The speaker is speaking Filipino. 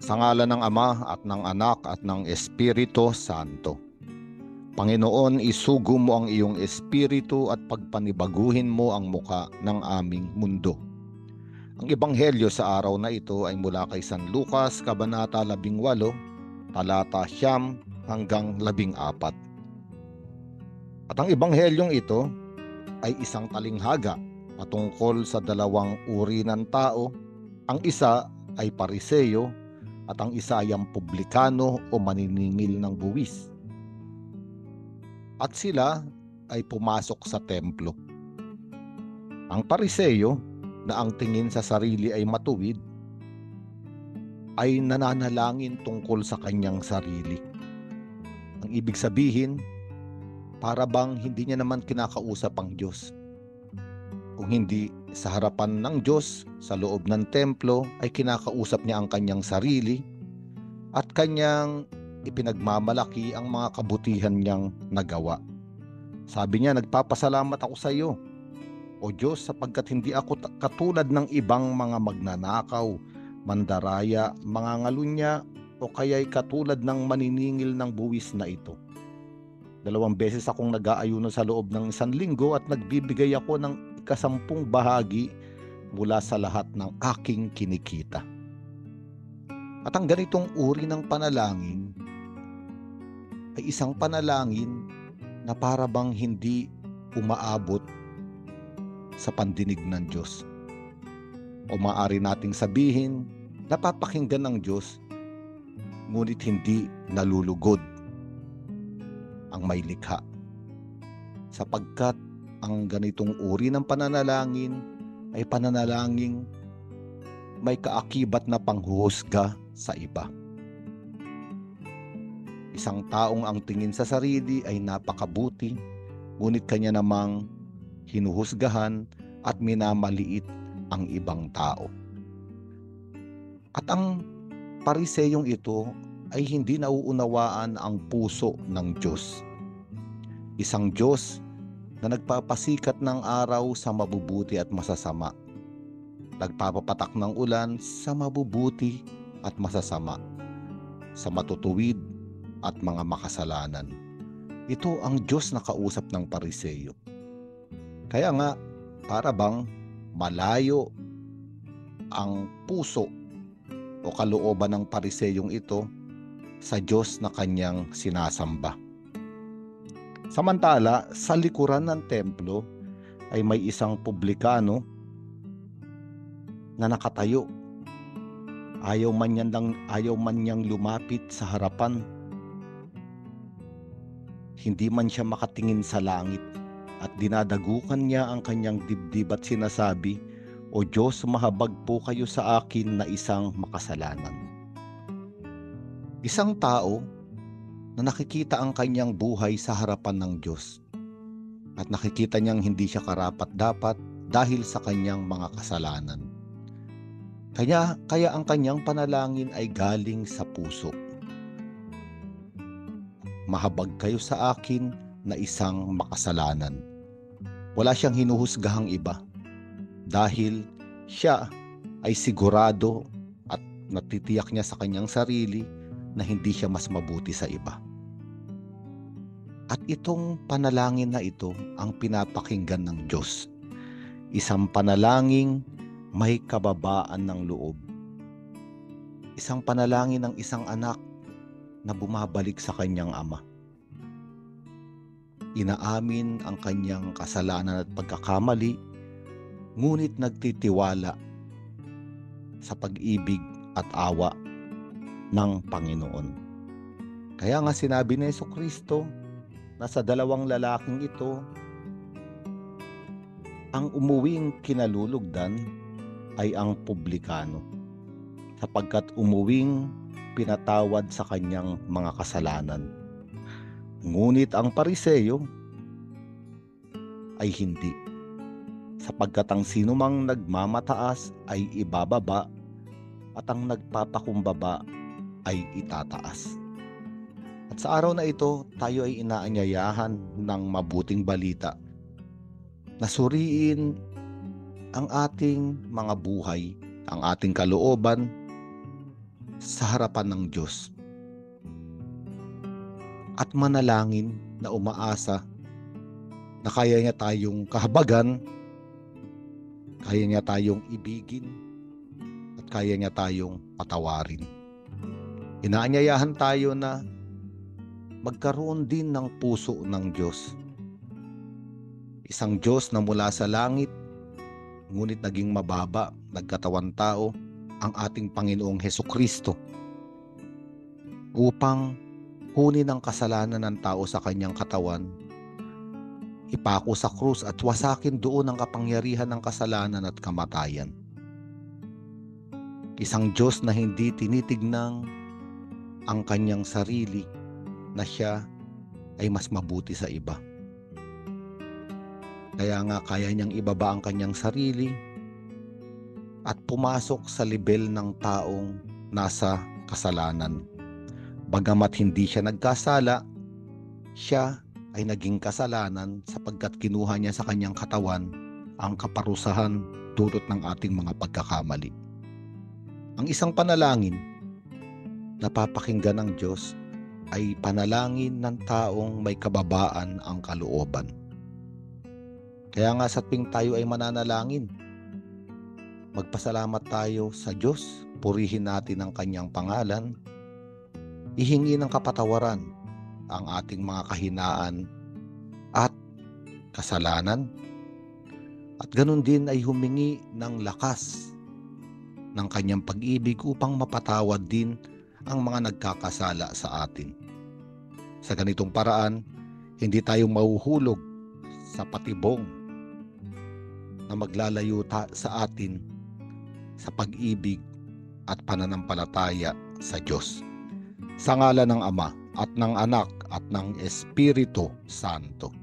Sa ngalan ng Ama at ng Anak at ng Espiritu Santo. Panginoon, isugo mo ang iyong espiritu at pagpanibaguhin mo ang muka ng aming mundo. Ang ebanghelyo sa araw na ito ay mula kay San Lucas, Kabanata 18, talata 9 hanggang 14. At ang ebanghelyong ito ay isang talinghaga patungkol sa dalawang uri ng tao. Ang isa ay Pariseyo at ang isa ay ang publikano o maniningil ng buwis. At sila ay pumasok sa templo. Ang Pariseyo, na ang tingin sa sarili ay matuwid, ay nananalangin tungkol sa kanyang sarili. Ang ibig sabihin, para bang hindi niya naman kinakausap ang Diyos. Kung hindi sa harapan ng Diyos, sa loob ng templo, ay kinakausap niya ang kanyang sarili at kanyang ipinagmamalaki ang mga kabutihan niyang nagawa. Sabi niya, nagpapasalamat ako sa iyo, O Diyos, sapagkat hindi ako katulad ng ibang mga magnanakaw, mandaraya, mangangalunya, o kaya'y katulad ng maniningil ng buwis na ito. 2 beses akong nag-aayuno sa loob ng 1 linggo at nagbibigay ako ng 10 bahagi mula sa lahat ng aking kinikita. At ang ganitong uri ng panalangin ay isang panalangin na para bang hindi umaabot sa pandinig ng Diyos. O maaari nating sabihin, napapakinggan ng Diyos, ngunit hindi nalulugod ang may likha. Sapagkat ang ganitong uri ng pananalangin ay pananalangin may kaakibat na panghuhusga sa iba. Isang taong ang tingin sa sarili ay napakabuti, ngunit kanya namang hinuhusgahan at minamaliit ang ibang tao. At ang Pariseyong ito ay hindi nauunawaan ang puso ng Diyos. Isang Diyos na nagpapasikat ng araw sa mabubuti at masasama. Nagpapapatak ng ulan sa mabubuti at masasama, sa matutuwid at mga makasalanan. Ito ang Diyos na kausap ng Pariseyo. Kaya nga, para bang malayo ang puso o kalooban ng Pariseyong ito sa Diyos na kanyang sinasamba. Samantala, sa likuran ng templo ay may isang publikano na nakatayo. Ayaw man niyang lumapit sa harapan. Hindi man siya makatingin sa langit. At dinadagukan niya ang kanyang dibdib at sinasabi, O Diyos, mahabag po kayo sa akin na isang makasalanan. Isang tao na nakikita ang kanyang buhay sa harapan ng Diyos at nakikita niyang hindi siya karapat-dapat dahil sa kanyang mga kasalanan. Kaya ang kanyang panalangin ay galing sa puso. Mahabag kayo sa akin na isang makasalanan. Wala siyang hinuhusgahang iba dahil siya ay sigurado at natitiyak niya sa kanyang sarili na hindi siya mas mabuti sa iba. At itong panalangin na ito ang pinapakinggan ng Diyos. Isang panalangin may kababaan ng loob. Isang panalangin ng isang anak na bumabalik sa kanyang ama. Inaamin ang kanyang kasalanan at pagkakamali, ngunit nagtitiwala sa pag-ibig at awa ng Panginoon. Kaya nga sinabi ni Jesucristo na sa dalawang lalaking ito, ang umuwing kinalulugdan ay ang publikano, sapagkat umuwing pinatawad sa kanyang mga kasalanan. Ngunit ang Pariseyo ay hindi, sapagkat ang sinumang nagmamataas ay ibababa at ang nagpapakumbaba ay itataas. At sa araw na ito, tayo ay inaanyayahan ng mabuting balita na suriin ang ating mga buhay, ang ating kalooban sa harapan ng Diyos at manalangin na umaasa na kaya niya tayong kahabagan, kaya niya tayong ibigin, at kaya niya tayong patawarin. Inaanyayahan tayo na magkaroon din ng puso ng Diyos. Isang Diyos na mula sa langit, ngunit naging mababa, nagkatawan tao, ang ating Panginoong Hesukristo, upang kunin ang kasalanan ng tao sa kanyang katawan, ipako sa krus at wasakin doon ang kapangyarihan ng kasalanan at kamatayan. Isang Diyos na hindi tinitignang ang kanyang sarili na siya ay mas mabuti sa iba. Kaya nga kaya niyang ibaba ang kanyang sarili at pumasok sa level ng taong nasa kasalanan. Bagamat hindi siya nagkasala, siya ay naging kasalanan sapagkat kinuha niya sa kanyang katawan ang kaparusahan dulot ng ating mga pagkakamali. Ang isang panalangin na papakinggan ng Diyos ay panalangin ng taong may kababaan ang kalooban. Kaya nga sa tuwing tayo ay mananalangin, magpasalamat tayo sa Diyos, purihin natin ang kanyang pangalan, ihingi ng kapatawaran ang ating mga kahinaan at kasalanan, at ganun din ay humingi ng lakas ng kanyang pag-ibig upang mapatawad din ang mga nagkakasala sa atin. Sa ganitong paraan, hindi tayo mahuhulog sa patibong na maglalayo sa atin sa pag-ibig at pananampalataya sa Diyos. Sa ngalan ng Ama at ng Anak at ng Espiritu Santo.